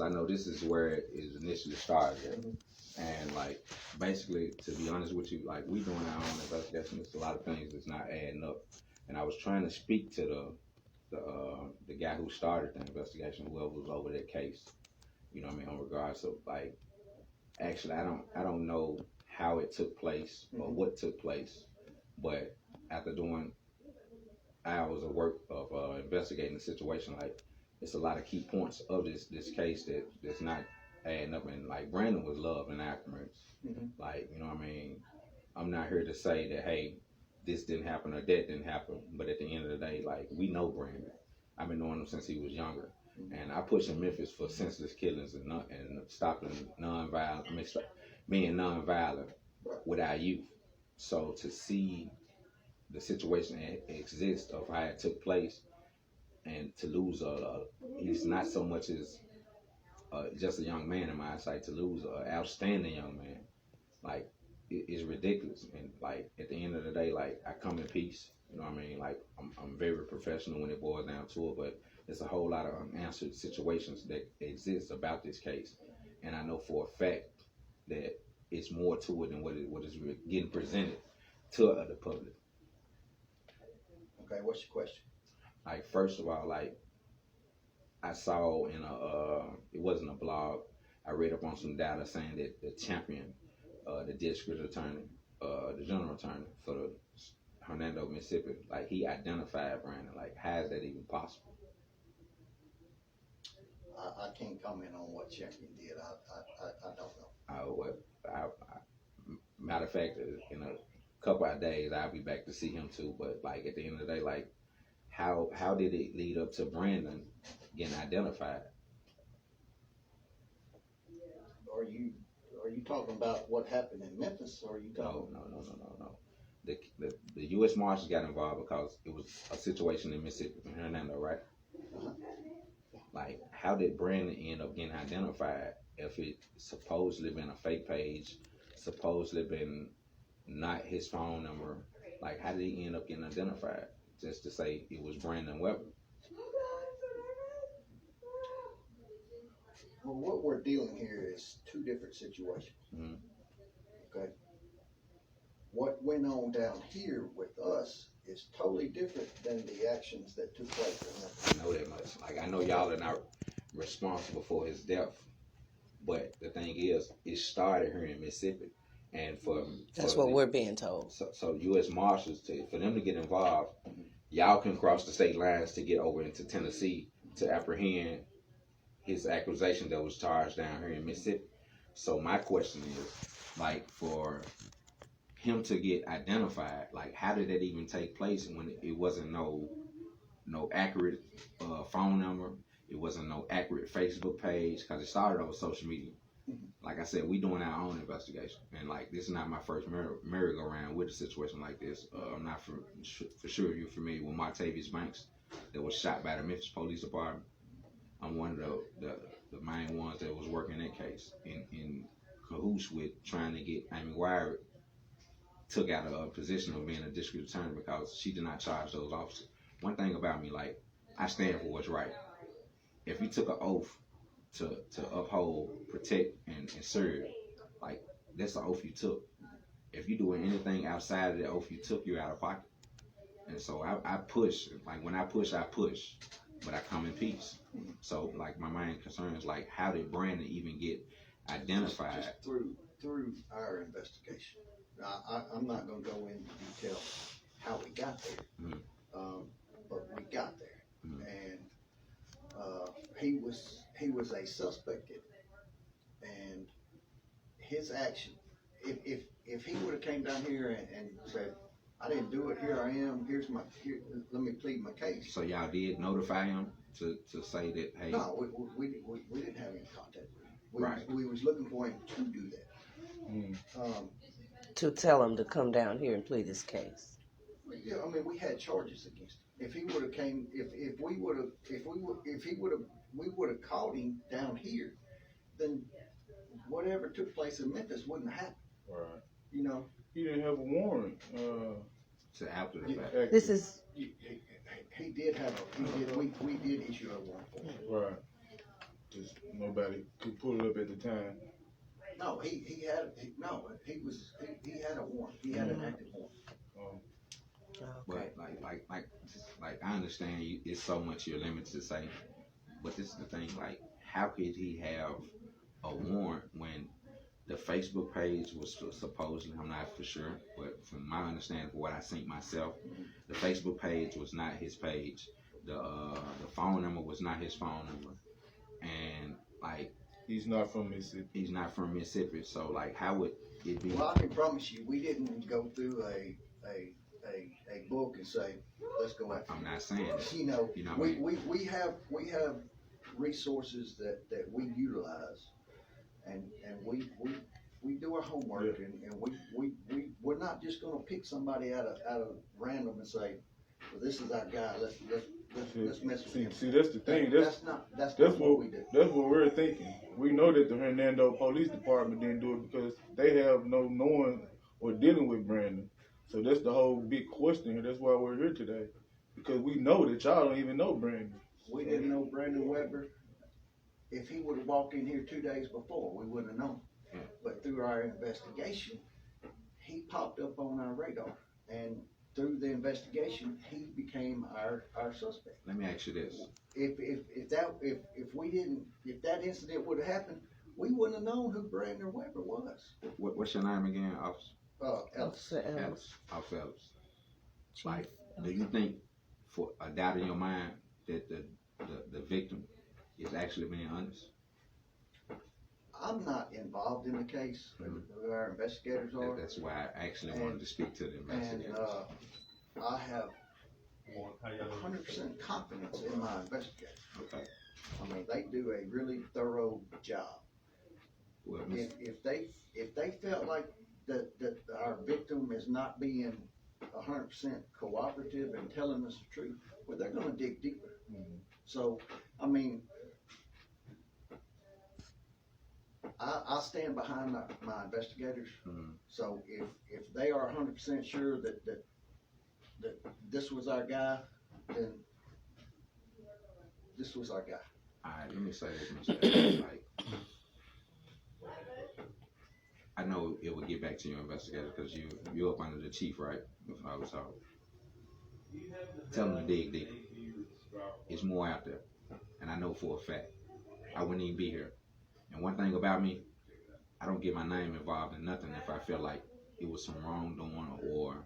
because I know this is where it initially started. And like, basically, to be honest with you, like, we doing our own investigation. There's a lot of things that's not adding up. And I was trying to speak to the guy who started the investigation, whoever was over that case. You know what I mean? In regards to, like, actually, I don't know how it took place or what took place, but after doing hours of work of investigating the situation, like, it's a lot of key points of this case that's not adding up. And like, Brandon was loved in Akron. Like, you know what I mean? I'm not here to say that, hey, this didn't happen or that didn't happen, but at the end of the day, like, we know Brandon. I've been knowing him since he was younger, and I pushed in Memphis for senseless killings and stopping being nonviolent with our youth. So to see the situation that exists of how it took place, and to lose he's not so much as just a young man in my eyesight, to lose an outstanding young man, like, it's ridiculous. And like, at the end of the day, like, I come in peace. You know what I mean? Like, I'm very professional when it boils down to it, but there's a whole lot of unanswered situations that exist about this case, and I know for a fact that it's more to it than what is getting presented to the public. Okay, what's your question? Like, first of all, like, I saw in it wasn't a blog, I read up on some data saying that the champion, the district attorney, the general attorney for the Hernando, Mississippi, like, he identified Brandon. Like, how is that even possible? I can't comment on what champion did. I don't know. Matter of fact, in a couple of days, I'll be back to see him too. But like, at the end of the day, like, how did it lead up to Brandon getting identified? Are you talking about what happened in Memphis, or are you talking? No. The U.S. Marshals got involved because it was a situation in Mississippi, in Hernando, right? Like, how did Brandon end up getting identified if it supposedly been a fake page, supposedly been not his phone number? Like, how did he end up getting identified? Just to say it was Brandon Webber. Well, what we're dealing here is two different situations. Okay. What went on down here with us is totally different than the actions that took place in Memphis. I know that much. Like, I know y'all are not responsible for his death, but the thing is, it started here in Mississippi, and that's what we're being told. So U.S. Marshals, for them to get involved, y'all can cross the state lines to get over into Tennessee to apprehend his accusation that was charged down here in Mississippi. So my question is, like, for him to get identified, like, how did that even take place when it wasn't no accurate phone number? It wasn't no accurate Facebook page, because it started over social media. Like I said, we doing our own investigation, and like, this is not my first merry-go-round with a situation like this. I'm not for sure you're familiar with Martavius Banks that was shot by the Memphis Police Department. I'm one of the main ones that was working that case in cahoots with trying to get Amy Wire took out of a position of being a district attorney because she did not charge those officers. One thing about me, like, I stand for what's right. If you took an oath to uphold, protect, and serve, like, that's the oath you took. If you're doing anything outside of the oath you took, you're out of pocket. And so I push. Like, when I push, but I come in peace. So, like, my main concern is, like, how did Brandon even get identified? Just through our investigation. I'm not going to go into detail how we got there, but we got there, and he was a suspect in it, and his action. If he would have came down here and said, "I didn't do it. Here I am. Let me plead my case." So y'all did notify him to say that, hey? No, we didn't have any contact with him. Right. We was looking for him to do that. To tell him to come down here and plead his case. Yeah, I mean, we had charges against him. If he would have came, we would have called him down here, then whatever took place in Memphis wouldn't happen. Right. You know. He didn't have a warrant. To after the fact. This is. He did have we did issue a warrant for him. Right. Just nobody could pull it up at the time. No, he had a warrant. He had an active warrant. Okay. But like I understand you, it's so much you're limited to say, but this is the thing. Like, how could he have a warrant when the Facebook page was supposedly, I'm not for sure, but from my understanding, for what I seen myself, the Facebook page was not his page. The phone number was not his phone number, and like He's not from Mississippi. he's not from Mississippi. So like, how would it be? Well, I can promise you, we didn't go through a book and say, let's go after. I'm not saying that. You know, You know what I mean? we have resources that we utilize, and we do our homework, and we're not just going to pick somebody out of random and say, well, this is our guy. Let's mess with him. See, that's the thing. That's not what we do. That's what we're thinking. We know that the Hernando Police Department didn't do it because they have no knowing or dealing with Brandon. So that's the whole big question here. That's why we're here today. Because we know that y'all don't even know Brandon. We didn't know Brandon Webber. If he would have walked in here 2 days before, we wouldn't have known. But through our investigation, he popped up on our radar. And through the investigation, he became our suspect. Let me ask you this. If that incident would have happened, we wouldn't have known who Brandon Webber was. What's your name again, Officer? Ellis. Officer Ellis. Like, do you think, for a doubt in your mind, that the victim is actually being honest? I'm not involved in the case. Who our investigators are. That's why I actually wanted to speak to the investigators. And I have 100% confidence in my investigators. Okay. I mean, they do a really thorough job. Well, If they felt like that our victim is not being 100% cooperative and telling us the truth, well, they're going to dig deeper. So, I mean, I stand behind my investigators. So if they are 100% sure that this was our guy, then this was our guy. all right, let me say this, Mr. Evans. Like, I know it will get back to your investigator because you're up under the chief, right? If I was told. Tell them to dig deeper. It's more out there, and I know for a fact I wouldn't even be here. And one thing about me, I don't get my name involved in nothing if I feel like it was some wrongdoing or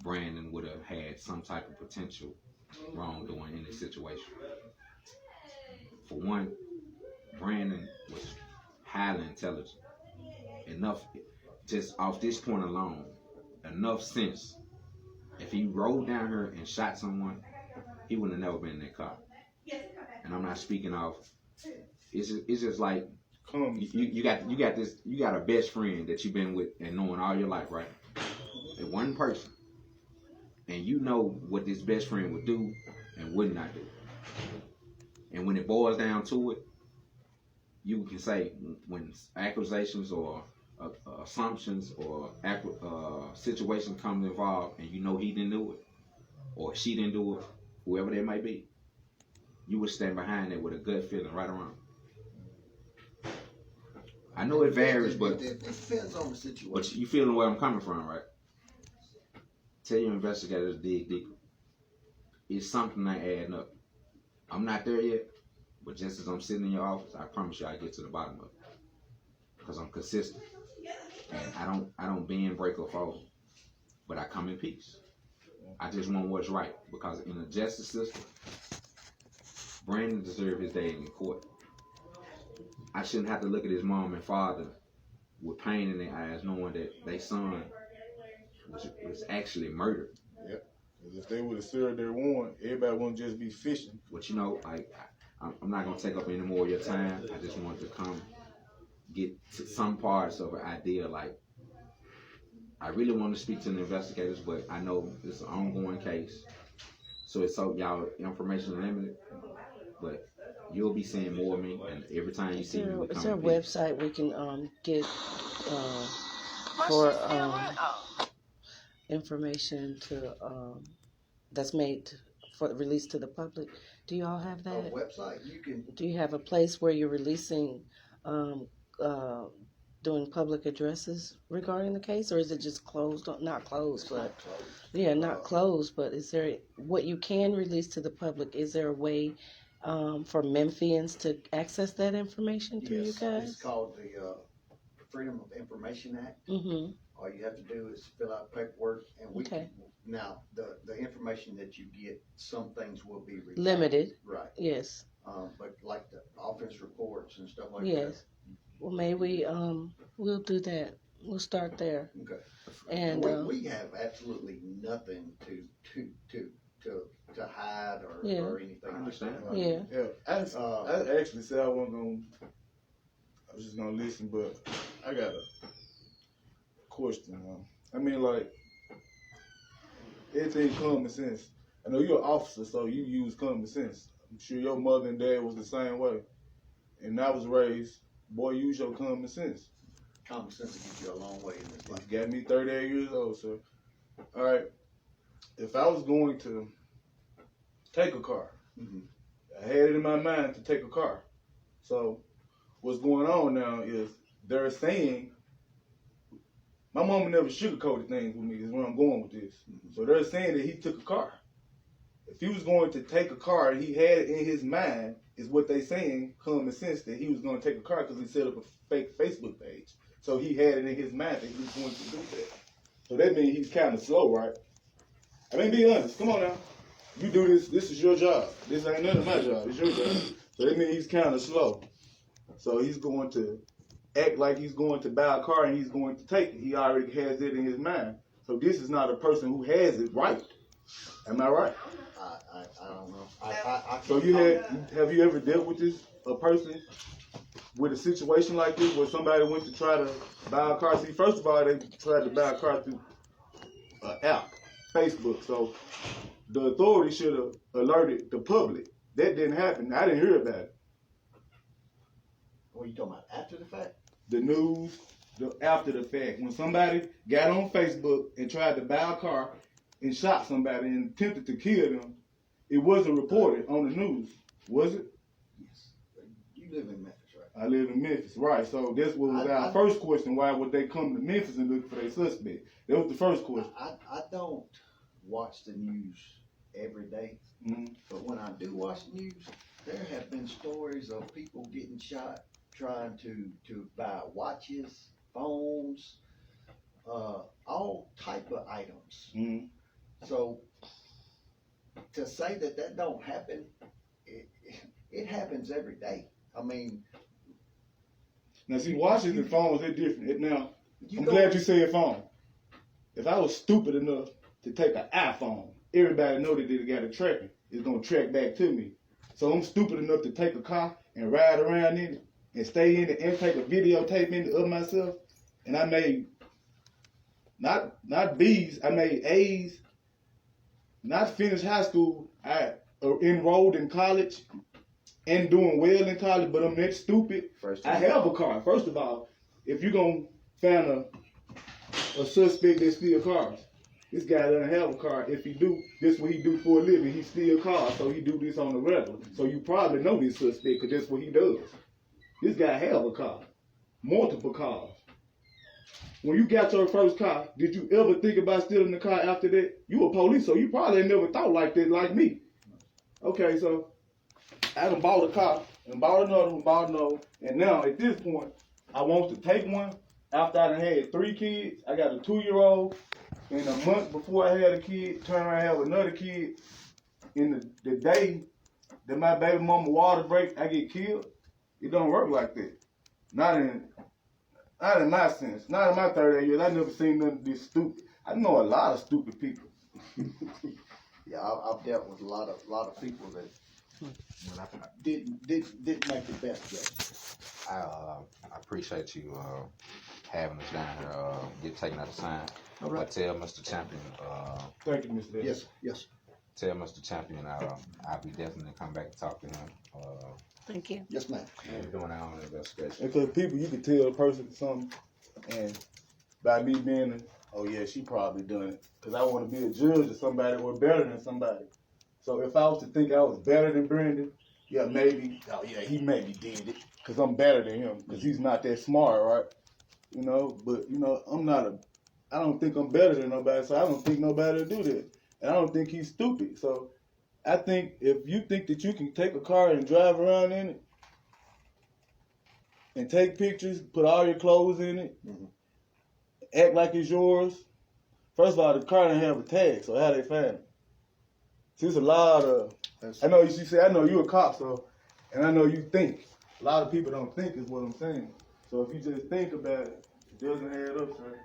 Brandon would have had some type of potential wrongdoing in this situation. For one, Brandon was highly intelligent. Enough, just off this point alone, enough sense. If he rolled down here and shot someone, he would have never been in that car. And I'm not speaking off. It's just like you got a best friend that you've been with and knowing all your life, right? And one person, and you know what this best friend would do and would not do. And when it boils down to it, you can say when accusations or assumptions or situations come involved, and you know he didn't do it or she didn't do it, whoever they might be, you would stand behind it with a gut feeling right around. I know it varies, but it depends on the situation. But you feeling where I'm coming from, right? Tell your investigators to dig deeper. It's something that adding up. I'm not there yet, but just as I'm sitting in your office, I promise you I get to the bottom of it. Because I'm consistent. And I don't bend, break, or fold. But I come in peace. I just want what's right. Because in the justice system, Brandon deserved his day in court. I shouldn't have to look at his mom and father with pain in their eyes knowing that their son was actually murdered. Yep. If they would have served their warrant, everybody wouldn't just be fishing. But you know, I'm not going to take up any more of your time. I just wanted to come get to some parts of an idea. Like, I really want to speak to the investigators, but I know it's an ongoing case. So it's so y'all information limited. But you'll be seeing more of me, and every time you see me, we come. Is there a website we can get for information to that's made for release to the public. Do you all have A that? website, you can, Do you have a place where you're releasing, um, uh, doing public addresses regarding the case, or is it just closed? Not closed, it's but not closed. yeah, not closed. But is there what you can release to the public? Is there a way for Memphians to access that information through you Yes, guys? it's called the Freedom of Information Act. Mm-hmm. All you have to do is fill out paperwork, and we Okay. now the information that you get, some things will be redacted. Limited. Right. Yes. But like the offense reports and stuff like Yes. Well, maybe we'll do that. We'll start there. that. Okay. And We have absolutely nothing to hide or, Yeah. or anything I like understand. that. yeah. Yeah, I actually said I wasn't gonna. I was just gonna listen, but I got a question. I mean, like everything common sense. I know you're an officer, so you use common sense. I'm sure your mother and dad was the same way. And I was raised, boy, use your common sense. Common sense will get you a long way in this life. It's got me 38 years old, sir. All right, if I was going to take a car, Mhm. I had it in my mind to take a car. So what's going on now is they're saying, my mama never sugarcoated things with me, is where I'm going with this. So they're saying that he took a car. If he was going to take a car, he had it in his mind, is what they saying, common sense, that he was going to take a car because he set up a fake Facebook page. So he had it in his mind that he was going to do that. So that means he's kind of slow, right? I mean, be honest. Come on now. You do this. This is your job. This ain't none of my job. It's your job. So that means he's kind of slow. So he's going to act like he's going to buy a car and he's going to take it. He already has it in his mind. So this is not a person who has it right. Am I right? I don't know. I So have you ever dealt with this, a person with a situation like this where somebody went to try to buy a car? See, first of all, they tried to buy a car through an app, Facebook. So the authorities should have alerted the public. That didn't happen. I didn't hear about it. What are you talking about? After the fact? The news, after the fact. When somebody got on Facebook and tried to buy a car and shot somebody and attempted to kill them, it wasn't reported on the news, was it? Yes. You live in Memphis, right? I live in Memphis, right. So this was our first question. Why would they come to Memphis and look for their suspect? That was the first question. I don't watch the news every day, but when I do watch the news, there have been stories of people getting shot trying to buy watches, phones, all type of items. So to say that don't happen, it happens every day. I mean, now see, watches and phones, they're different. Now, I'm glad you said phone. If I was stupid enough to take an iPhone, everybody know that they got a tracking. It's gonna track back to me. So I'm stupid enough to take a car and ride around in it and stay in it and take a videotape in it of myself. And I made not B's, I made A's. Not finished high school. I enrolled in college and doing well in college, but I'm that stupid. I have a car. First of all, if you're gonna find a suspect that steal cars, this guy doesn't have a car. If he do, this is what he do for a living. He steal cars, so he do this on the regular. So you probably know this suspect because that's what he does. This guy have a car, multiple cars. When you got your first car, did you ever think about stealing the car after that? You a police, so you probably never thought like that, like me. Okay, so I done bought a car, and bought another one, and now at this point, I want to take one. After I done had 3 kids, I got a 2-year-old, and a month before I had a kid, turn around and have another kid. In the day that my baby mama water break, I get killed. It don't work like that. Not in my sense. Not in my 38 years. I never seen nothing this stupid. I know a lot of stupid people. Yeah, I've dealt with a lot of people that didn't make the best judgment. I appreciate you having us down here, taking out the time. I tell Mr. Champion. Thank you, Mr. Davis. Yes. Tell Mr. Champion I'll be definitely come back and talk to him. Thank you. Yes, ma'am. We're doing our own investigation. Because people, you can tell a person something, and by me being, oh yeah, she probably done it. Because I want to be a judge of somebody or better than somebody. So if I was to think I was better than Brandon, yeah, maybe, oh yeah, he maybe did it because I'm better than him because he's not that smart, right? You know, but you know, I don't think I'm better than nobody, so I don't think nobody will do that. And I don't think he's stupid. So I think if you think that you can take a car and drive around in it and take pictures, put all your clothes in it, act like it's yours, first of all, the car didn't have a tag, so how they find it? See, it's a lot of, I know she said, I know you a cop, so, and I know you think. A lot of people don't think is what I'm saying. So if you just think about it, it doesn't add up, sir.